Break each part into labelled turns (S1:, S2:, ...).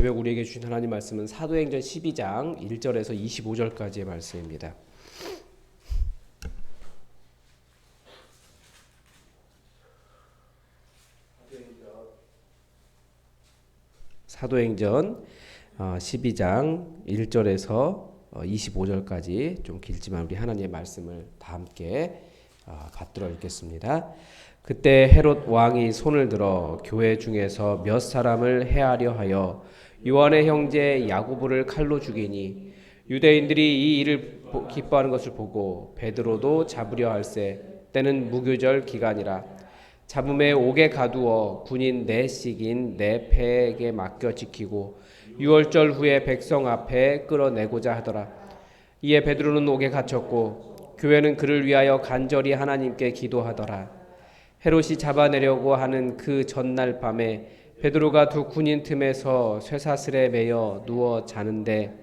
S1: 새벽 우리에게 주신 하나님 말씀은 사도행전 12장 1절에서 25절까지의 말씀입니다. 사도행전 12장 1절에서 25절까지 좀 길지만 우리 하나님의 말씀을 다 함께 받들어 읽겠습니다. 그때 헤롯 왕이 손을 들어 교회 중에서 몇 사람을 해하려 하여 요한의 형제 야고보를 칼로 죽이니 유대인들이 이 일을 기뻐하는 것을 보고 베드로도 잡으려 할세. 때는 무교절 기간이라 잡음에 옥에 가두어 군인 넷씩인 네 패에게 맡겨 지키고 유월절 후에 백성 앞에 끌어내고자 하더라. 이에 베드로는 옥에 갇혔고 교회는 그를 위하여 간절히 하나님께 기도하더라. 헤롯이 잡아내려고 하는 그 전날 밤에 베드로가 두 군인 틈에서 쇠사슬에 매여 누워 자는데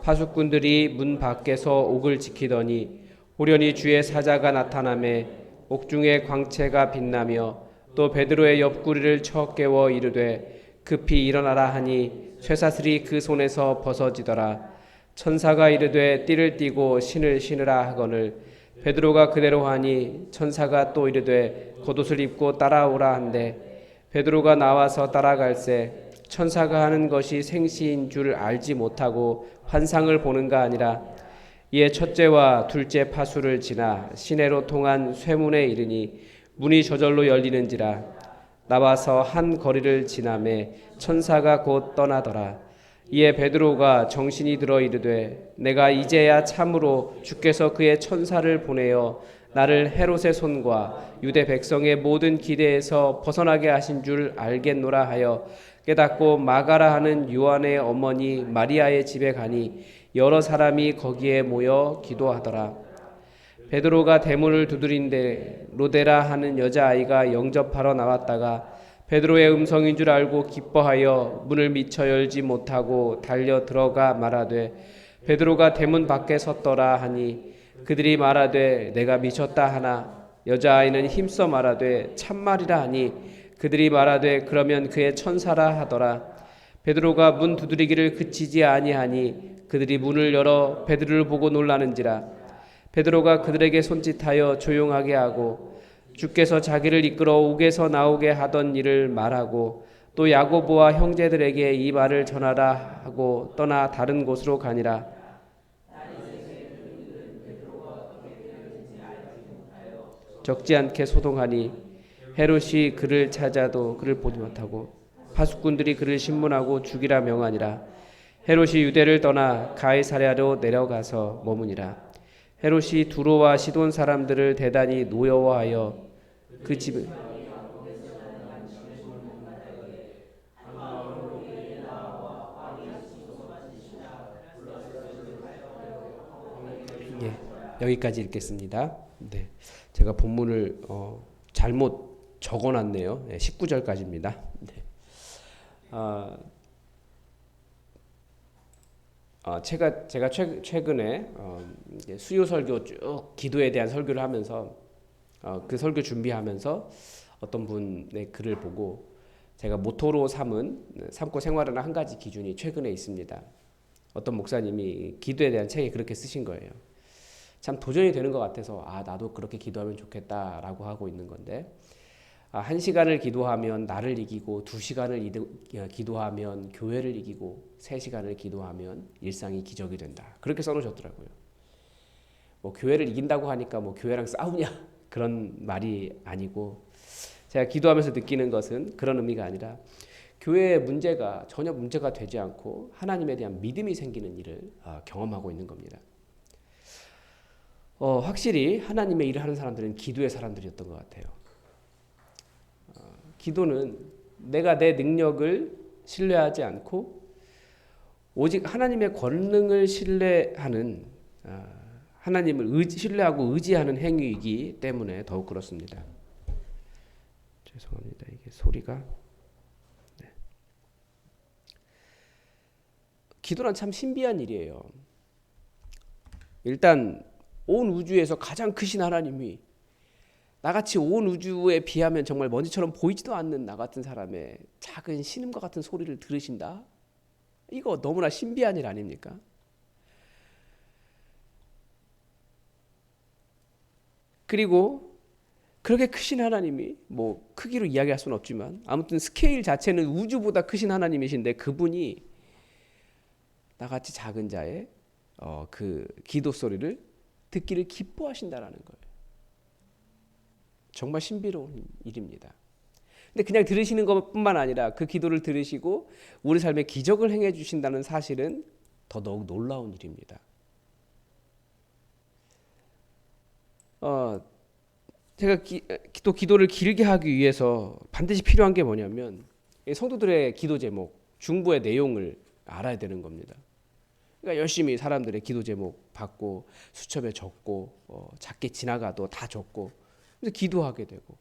S1: 파수꾼들이 문 밖에서 옥을 지키더니 호련히 주의 사자가 나타나매 옥중에 광채가 빛나며 또 베드로의 옆구리를 쳐 깨워 이르되 급히 일어나라 하니 쇠사슬이 그 손에서 벗어지더라. 천사가 이르되 띠를 띠고 신을 신으라 하거늘 베드로가 그대로 하니 천사가 또 이르되 겉옷을 입고 따라오라 한대 베드로가 나와서 따라갈새 천사가 하는 것이 생시인 줄 알지 못하고 환상을 보는가 아니라 이에 첫째와 둘째 파수를 지나 시내로 통한 쇠문에 이르니 문이 저절로 열리는지라 나와서 한 거리를 지나매 천사가 곧 떠나더라. 이에 베드로가 정신이 들어 이르되 내가 이제야 참으로 주께서 그의 천사를 보내어 나를 헤롯의 손과 유대 백성의 모든 기대에서 벗어나게 하신 줄 알겠노라 하여 깨닫고 마가라 하는 요한의 어머니 마리아의 집에 가니 여러 사람이 거기에 모여 기도하더라. 베드로가 대문을 두드린데 로데라 하는 여자아이가 영접하러 나왔다가 베드로의 음성인 줄 알고 기뻐하여 문을 미처 열지 못하고 달려 들어가 말하되 베드로가 대문 밖에 섰더라 하니 그들이 말하되 내가 미쳤다 하나 여자아이는 힘써 말하되 참말이라 하니 그들이 말하되 그러면 그의 천사라 하더라. 베드로가 문 두드리기를 그치지 아니하니 그들이 문을 열어 베드로를 보고 놀라는지라. 베드로가 그들에게 손짓하여 조용하게 하고 주께서 자기를 이끌어 옥에서 나오게 하던 일을 말하고 또 야고보와 형제들에게 이 말을 전하라 하고 떠나 다른 곳으로 가니라. 적지 않게 소동하니 헤롯이 그를 찾아도 그를 보지 못하고 파수꾼들이 그를 신문하고 죽이라 명하니라. 헤롯이 유대를 떠나 가이사랴로 내려가서 머무니라. 헤롯이 두로와 시돈 사람들을 대단히 노여워하여 그 집을 여기까지 읽겠습니다. 네, 제가 본문을 잘못 적어놨네요. 19절까지입니다. 네. 제가 최근에 수요 설교 쭉 기도에 대한 설교를 하면서 그 설교 준비하면서 어떤 분의 글을 보고 제가 모토로 삼고 생활하는 한 가지 기준이 최근에 있습니다. 어떤 목사님이 기도에 대한 책에 그렇게 쓰신 거예요. 참 도전이 되는 것 같아서 나도 그렇게 기도하면 좋겠다라고 하고 있는 건데 1시간을 기도하면 나를 이기고 2시간을 기도하면 교회를 이기고 3시간을 기도하면 일상이 기적이 된다. 그렇게 써놓으셨더라고요. 뭐 교회를 이긴다고 하니까 뭐 교회랑 싸우냐 그런 말이 아니고 제가 기도하면서 느끼는 것은 그런 의미가 아니라 교회의 문제가 전혀 문제가 되지 않고 하나님에 대한 믿음이 생기는 일을 경험하고 있는 겁니다. 확실히 하나님의 일을 하는 사람들은 기도의 사람들이었던 것 같아요. 기도는 내가 내 능력을 신뢰하지 않고 오직 하나님의 권능을 신뢰하는 하나님을 신뢰하고 의지하는 행위이기 때문에 더욱 그렇습니다. 죄송합니다. 이게 소리가 기도란 참 신비한 일이에요. 일단 온 우주에서 가장 크신 하나님이 나같이 온 우주에 비하면 정말 먼지처럼 보이지도 않는 나 같은 사람의 작은 신음과 같은 소리를 들으신다? 이거 너무나 신비한 일 아닙니까? 그리고 그렇게 크신 하나님이 뭐 크기로 이야기할 수는 없지만 아무튼 스케일 자체는 우주보다 크신 하나님이신데 그분이 나같이 작은 자의 그 기도 소리를 듣기를 기뻐하신다라는 거예요. 정말 신비로운 일입니다. 근데 그냥 들으시는 것뿐만 아니라 그 기도를 들으시고 우리 삶에 기적을 행해 주신다는 사실은 더더욱 놀라운 일입니다. 제가 기도를 길게 하기 위해서 반드시 필요한 게 뭐냐면 성도들의 기도 제목, 중보의 내용을 알아야 되는 겁니다. 그러니까 열심히 사람들의 기도 제목 받고 수첩에 적고 작게 지나가도 다 적고 그래서 기도하게 되고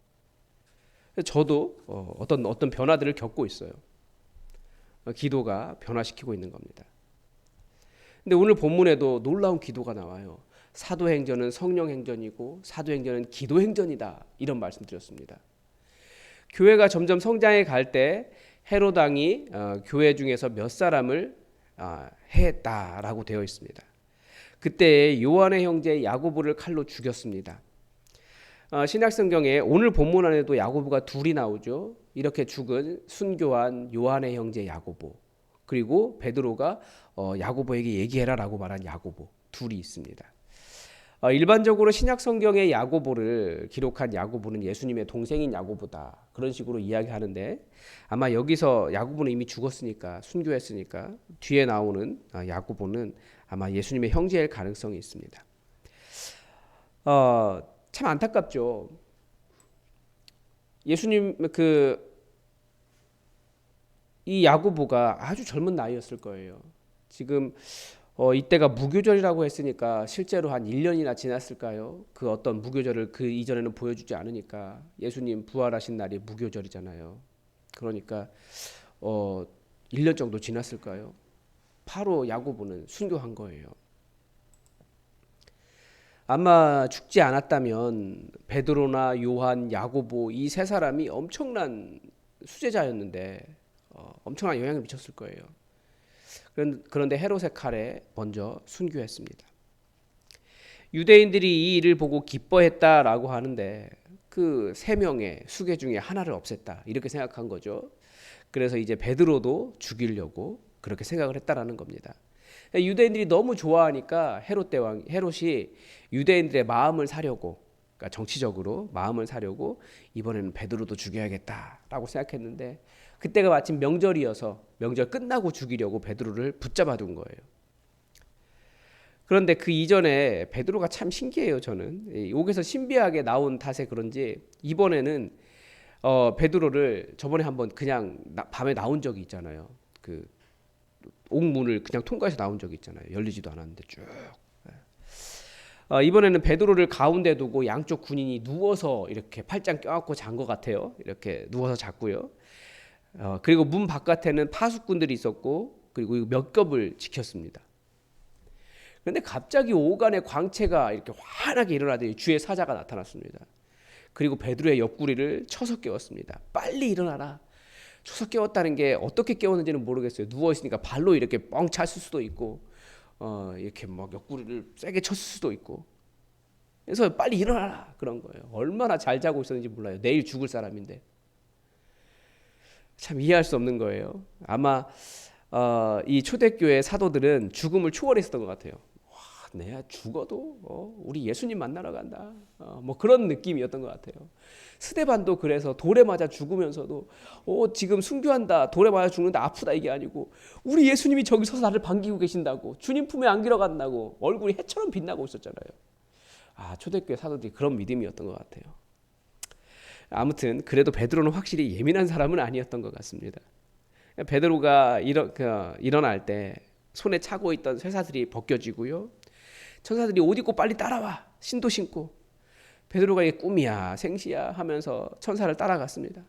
S1: 저도 어떤 변화들을 겪고 있어요. 기도가 변화시키고 있는 겁니다. 근데 오늘 본문에도 놀라운 기도가 나와요. 사도행전은 성령행전이고 사도행전은 기도행전이다. 이런 말씀 드렸습니다. 교회가 점점 성장해 갈 때 헤롯 왕이 교회 중에서 몇 사람을 해했다라고 되어 있습니다. 그때 요한의 형제 야고보를 칼로 죽였습니다. 신약성경에 오늘 본문 안에도 야고보가 둘이 나오죠. 이렇게 죽은 순교한 요한의 형제 야고보 그리고 베드로가 야고보에게 얘기해라라고 말한 야고보 둘이 있습니다. 일반적으로 신약성경의 야고보를 기록한 야고보는 예수님의 동생인 야고보다 그런 식으로 이야기하는데 아마 여기서 야고보는 이미 죽었으니까 순교했으니까 뒤에 나오는 야고보는 아마 예수님의 형제일 가능성이 있습니다. 참 안타깝죠. 예수님 이 야고보가 아주 젊은 나이였을 거예요. 지금 이때가 무교절이라고 했으니까 실제로 한 1년이나 지났을까요? 그 어떤 무교절을 그 이전에는 보여주지 않으니까 예수님 부활하신 날이 무교절이잖아요. 그러니까 1년 정도 지났을까요? 바로 야고보는 순교한 거예요. 아마 죽지 않았다면 베드로나 요한, 야고보 이 세 사람이 엄청난 수제자였는데 엄청난 영향을 미쳤을 거예요. 그런데 헤롯의 칼에 먼저 순교했습니다. 유대인들이 이 일을 보고 기뻐했다라고 하는데 그 세 명의 수괴 중에 하나를 없앴다 이렇게 생각한 거죠. 그래서 이제 베드로도 죽이려고 그렇게 생각을 했다라는 겁니다. 유대인들이 너무 좋아하니까 헤롯이 유대인들의 마음을 사려고 그러니까 정치적으로 마음을 사려고 이번에는 베드로도 죽여야겠다라고 생각했는데 그때가 마침 명절이어서 명절 끝나고 죽이려고 베드로를 붙잡아 둔 거예요. 그런데 그 이전에 베드로가 참 신기해요. 저는 여기서 신비하게 나온 탓에 그런지 이번에는 베드로를 저번에 한번 그냥 밤에 나온 적이 있잖아요. 그 옥문을 그냥 통과해서 나온 적이 있잖아요. 열리지도 않았는데 쭉. 이번에는 베드로를 가운데 두고 양쪽 군인이 누워서 이렇게 팔짱 껴안고 잔 것 같아요. 이렇게 누워서 잤고요. 그리고 문 바깥에는 파수꾼들이 있었고 그리고 몇 겹을 지켰습니다. 그런데 갑자기 오간의 광채가 이렇게 환하게 일어나더니 주의 사자가 나타났습니다. 그리고 베드로의 옆구리를 쳐서 깨웠습니다. 빨리 일어나라. 쳐서 깨웠다는 게 어떻게 깨웠는지는 모르겠어요. 누워 있으니까 발로 이렇게 뻥 찼을 수도 있고 이렇게 막 옆구리를 세게 쳤을 수도 있고. 그래서 빨리 일어나라 그런 거예요. 얼마나 잘 자고 있었는지 몰라요. 내일 죽을 사람인데. 참 이해할 수 없는 거예요. 아마 이 초대교회 사도들은 죽음을 초월했었던 것 같아요. 와, 내가 죽어도 우리 예수님 만나러 간다. 뭐 그런 느낌이었던 것 같아요. 스데반도 그래서 돌에 맞아 죽으면서도 지금 순교한다, 돌에 맞아 죽는다, 아프다 이게 아니고 우리 예수님이 저기 서서 나를 반기고 계신다고 주님 품에 안기러 간다고 얼굴이 해처럼 빛나고 있었잖아요. 초대교회 사도들이 그런 믿음이었던 것 같아요. 아무튼 그래도 베드로는 확실히 예민한 사람은 아니었던 것 같습니다. 베드로가 일어날 때 손에 차고 있던 쇠사슬이 벗겨지고요. 천사들이 옷 입고 빨리 따라와 신도 신고 베드로가 이게 꿈이야 생시야 하면서 천사를 따라갔습니다.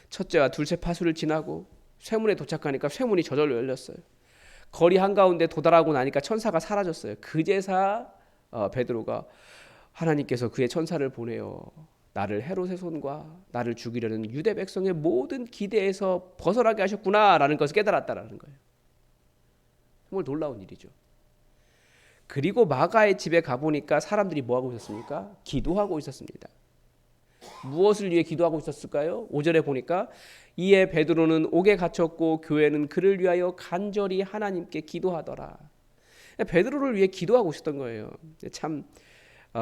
S1: 첫째와 둘째 파수를 지나고 쇠문에 도착하니까 쇠문이 저절로 열렸어요. 거리 한가운데 도달하고 나니까 천사가 사라졌어요. 그제서 베드로가 하나님께서 그의 천사를 보내어 나를 헤롯의 손과 나를 죽이려는 유대 백성의 모든 기대에서 벗어나게 하셨구나라는 것을 깨달았다라는 거예요. 정말 놀라운 일이죠. 그리고 마가의 집에 가보니까 사람들이 뭐하고 있었습니까? 기도하고 있었습니다. 무엇을 위해 기도하고 있었을까요? 5절에 보니까 이에 베드로는 옥에 갇혔고 교회는 그를 위하여 간절히 하나님께 기도하더라. 베드로를 위해 기도하고 있었던 거예요. 참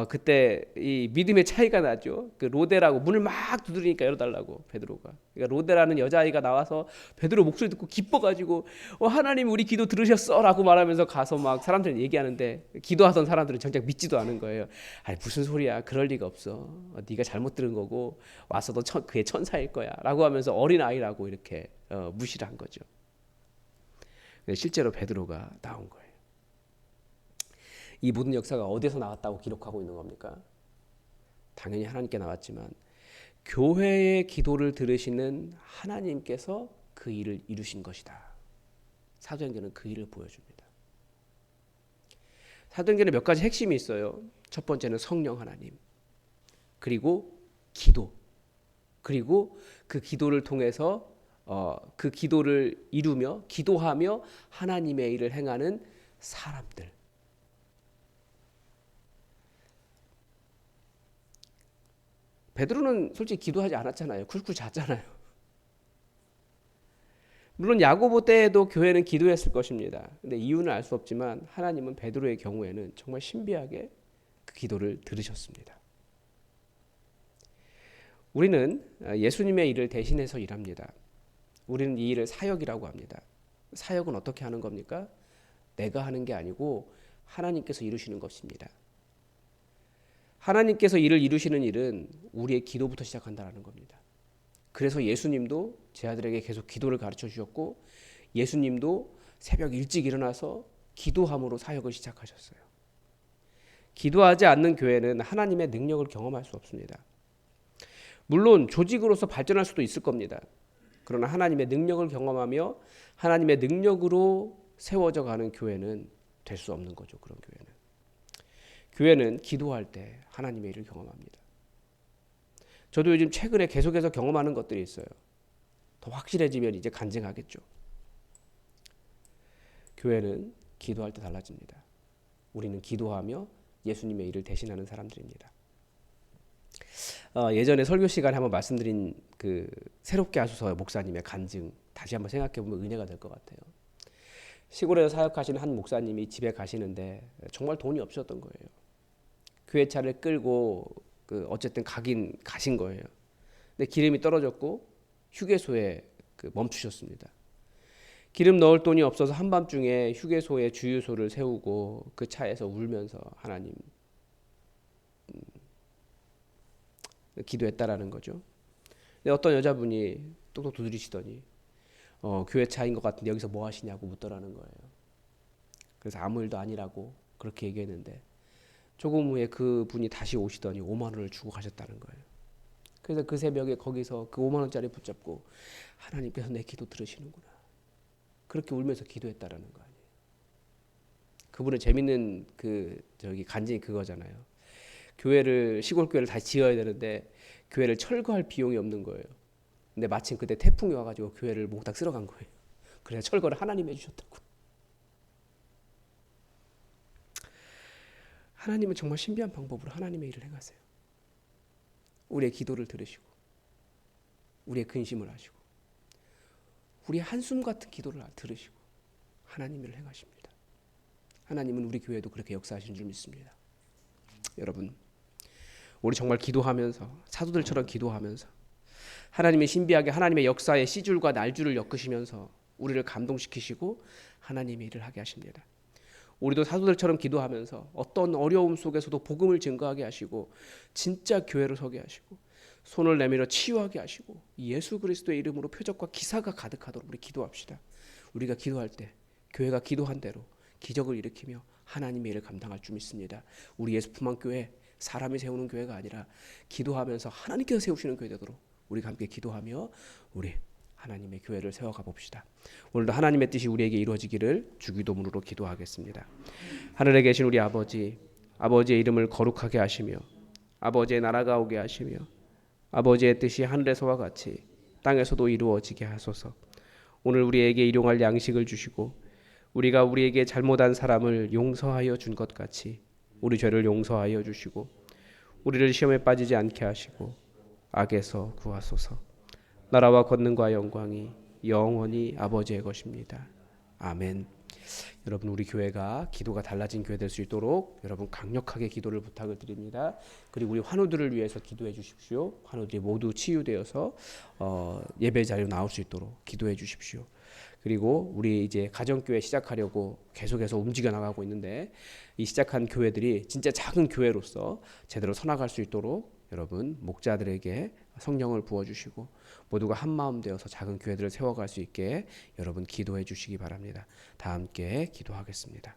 S1: 그때 이 믿음의 차이가 나죠. 그 로데라고 문을 막 두드리니까 열어달라고 베드로가. 그러니까 로데라는 여자아이가 나와서 베드로 목소리 듣고 기뻐가지고 하나님 우리 기도 들으셨어라고 말하면서 가서 막 사람들 얘기하는데 기도하던 사람들은 정작 믿지도 않은 거예요. 아니 무슨 소리야? 그럴 리가 없어. 네가 잘못 들은 거고 와서도 그의 천사일 거야라고 하면서 어린 아이라고 이렇게 무시를 한 거죠. 근데 실제로 베드로가 나온 거예요. 이 모든 역사가 어디서 나왔다고 기록하고 있는 겁니까? 당연히 하나님께 나왔지만 교회의 기도를 들으시는 하나님께서 그 일을 이루신 것이다. 사도행전은 그 일을 보여줍니다. 사도행전에 몇 가지 핵심이 있어요. 첫 번째는 성령 하나님, 그리고 기도, 그리고 그 기도를 통해서 그 기도를 이루며 기도하며 하나님의 일을 행하는 사람들. 베드로는 솔직히 기도하지 않았잖아요. 쿨쿨 잤잖아요. 물론 야고보 때에도 교회는 기도했을 것입니다. 근데 이유는 알 수 없지만 하나님은 베드로의 경우에는 정말 신비하게 그 기도를 들으셨습니다. 우리는 예수님의 일을 대신해서 일합니다. 우리는 이 일을 사역이라고 합니다. 사역은 어떻게 하는 겁니까? 내가 하는 게 아니고 하나님께서 이루시는 것입니다. 하나님께서 일을 이루시는 일은 우리의 기도부터 시작한다는 겁니다. 그래서 예수님도 제 아들에게 계속 기도를 가르쳐 주셨고 예수님도 새벽 일찍 일어나서 기도함으로 사역을 시작하셨어요. 기도하지 않는 교회는 하나님의 능력을 경험할 수 없습니다. 물론 조직으로서 발전할 수도 있을 겁니다. 그러나 하나님의 능력을 경험하며 하나님의 능력으로 세워져 가는 교회는 될 수 없는 거죠. 그런 교회는 기도할 때 하나님의 일을 경험합니다. 저도 요즘 최근에 계속해서 경험하는 것들이 있어요. 더 확실해지면 이제 간증하겠죠. 교회는 기도할 때 달라집니다. 우리는 기도하며 예수님의 일을 대신하는 사람들입니다. 예전에 설교 시간에 한번 말씀드린 그 새롭게 하소서 목사님의 간증 다시 한번 생각해보면 은혜가 될 것 같아요. 시골에서 사역하시는 한 목사님이 집에 가시는데 정말 돈이 없었던 거예요. 교회 차를 끌고 어쨌든 가신 거예요. 근데 기름이 떨어졌고 휴게소에 멈추셨습니다. 기름 넣을 돈이 없어서 한밤중에 휴게소에 주유소를 세우고 그 차에서 울면서 하나님 기도했다라는 거죠. 근데 어떤 여자분이 똑똑 두드리시더니 교회 차인 것 같은데 여기서 뭐 하시냐고 묻더라는 거예요. 그래서 아무 일도 아니라고 그렇게 얘기했는데 조금 후에 그 분이 다시 오시더니 5만 원을 주고 가셨다는 거예요. 그래서 그 새벽에 거기서 그 5만 원짜리 붙잡고 하나님께서 내 기도 들으시는구나. 그렇게 울면서 기도했다라는 거 아니에요. 그분은 재밌는 간증이 그거잖아요. 시골 교회를 다시 지어야 되는데 교회를 철거할 비용이 없는 거예요. 근데 마침 그때 태풍이 와가지고 교회를 몽땅 쓸어간 거예요. 그래서 철거를 하나님이 해주셨다고. 하나님은 정말 신비한 방법으로 하나님의 일을 행하세요. 우리의 기도를 들으시고 우리의 근심을 하시고 우리의 한숨 같은 기도를 들으시고 하나님 일을 행하십니다. 하나님은 우리 교회도 그렇게 역사하시는 줄 믿습니다. 여러분, 우리 정말 기도하면서 사도들처럼 기도하면서 하나님의 신비하게 하나님의 역사의 시줄과 날줄을 엮으시면서 우리를 감동시키시고 하나님의 일을 하게 하십니다. 우리도 사도들처럼 기도하면서 어떤 어려움 속에서도 복음을 증거하게 하시고 진짜 교회로 서게 하시고 손을 내밀어 치유하게 하시고 예수 그리스도의 이름으로 표적과 기사가 가득하도록 우리 기도합시다. 우리가 기도할 때 교회가 기도한 대로 기적을 일으키며 하나님의 일을 감당할 줄 믿습니다. 우리 예수품만교회 사람이 세우는 교회가 아니라 기도하면서 하나님께서 세우시는 교회 되도록 우리가 함께 기도하며 우리 하나님의 교회를 세워가 봅시다. 오늘도 하나님의 뜻이 우리에게 이루어지기를 주기도문으로 기도하겠습니다. 하늘에 계신 우리 아버지, 아버지의 이름을 거룩하게 하시며 아버지의 나라가 오게 하시며 아버지의 뜻이 하늘에서와 같이 땅에서도 이루어지게 하소서. 오늘 우리에게 일용할 양식을 주시고 우리가 우리에게 잘못한 사람을 용서하여 준 것 같이 우리 죄를 용서하여 주시고 우리를 시험에 빠지지 않게 하시고 악에서 구하소서. 나라와 권능과 영광이 영원히 아버지의 것입니다. 아멘. 여러분, 우리 교회가 기도가 달라진 교회 될 수 있도록 여러분 강력하게 기도를 부탁을 드립니다. 그리고 우리 환우들을 위해서 기도해 주십시오. 환우들이 모두 치유되어서 예배 자리로 나올 수 있도록 기도해 주십시오. 그리고 우리 이제 가정교회 시작하려고 계속해서 움직여 나가고 있는데 이 시작한 교회들이 진짜 작은 교회로서 제대로 서나갈 수 있도록 여러분 목자들에게 성령을 부어주시고 모두가 한마음 되어서 작은 교회들을 세워갈 수 있게 여러분 기도해 주시기 바랍니다. 다 함께 기도하겠습니다.